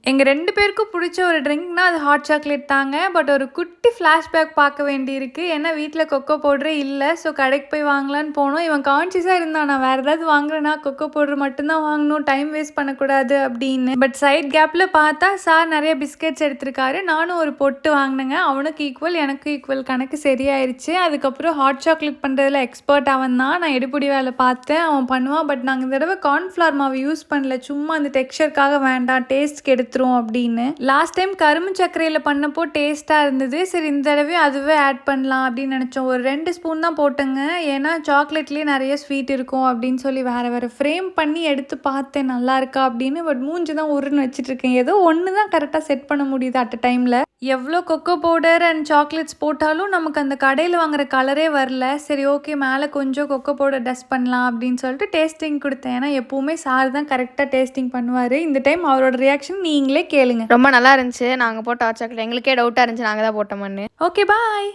எங்க 2 பேருக்கும் புடிச்ச ஒரு ட்ரிங்க்னா அது ஹாட் சாக்லேட் தாங்க. பட் ஒரு குட்டி ஃப்ளாஷ்பேக் பார்க்க வேண்டியிருக்கு. ஏன்னா வீட்ல கொக்கோ பவுடரே இல்ல. ஸோ கடைக்கு போய் வாங்கலான்னு போனோம். இவன் கான்ஷியஸா இருந்தான். நான் வேற ஏதாவது வாங்குறேன்னா கொக்கோ பவுடர் மட்டும் தான் வாங்கணும். டைம் வேஸ்ட் பண்ணக்கூடாது அப்படின்னு. பட் சைட் கேப்ல பார்த்தா சார் நெறைய பிஸ்கெட்ஸ் எடுத்திருக்காரு. நானும் ஒரு பொட்டு வாங்கினேங்க. அவனுக்கு ஈக்குவல் எனக்கு ஈக்குவல் கணக்கு சரியாயிருச்சு. அதுக்கப்புறம் ஹாட் சாக்லேட் பண்றதுல எக்ஸ்பர்ட் அவன் தான். நான் எடுபிடி வேலை பார்த்தேன். அவன் பண்ணுவான். பட் நாங்கள் இந்த தடவை கார்ன்ஃப்ளவர் மாவு யூஸ் பண்ணல. சும்மா அந்த டெக்ஸ்சருக்காக வேண்டாம் டேஸ்ட்க்கு எடுத்துரும் அப்படின்னு. லாஸ்ட் டைம் கரும்பு சர்க்கரையில் பண்ணப்போ டேஸ்ட்டாக இருந்தது. சரி இந்த தடவை அதுவே ஆட் பண்ணலாம் அப்படின்னு நினச்சோம். ஒரு 2 ஸ்பூன் தான் போட்டேங்க. ஏன்னா சாக்லேட்லேயே நிறைய ஸ்வீட் இருக்கும் அப்படின்னு சொல்லி வேறு ஃப்ரேம் பண்ணி எடுத்து பார்த்தேன் நல்லா இருக்கா அப்படின்னு. பட் மூஞ்சி தான் உருன்னு வச்சுட்டு இருக்கேன். ஏதோ ஒன்று தான் கரெக்டாக செட் பண்ண முடியுது அட் அ டைமில். எவ்வளோ கொக்கோ பவுடர் அண்ட் சாக்லேட்ஸ் போட்டாலும் நமக்கு அந்த கடையில் வாங்குற கலரே வரல. சரி ஓகே மேலே கொஞ்சம் கொக்கோ பவுடர் டஸ்ட் பண்ணலாம் அப்படின்னு சொல்லிட்டு டேஸ்டிங் கொடுத்தேன். ஏன்னா எப்பவுமே சார் தான் கரெக்டாக டேஸ்டிங் பண்ணுவார். இந்த டைம் அவரோட ரியாக்ஷன் நீங்களே கேளுங்க. ரொம்ப நல்லா இருந்துச்சு. நாங்கள் போட்ட ஹாட் சாக்லேட் எங்களுக்கே டவுட்டாக இருந்துச்சு நாங்கள் தான் போட்டோம்னு. ஓகே பாய்.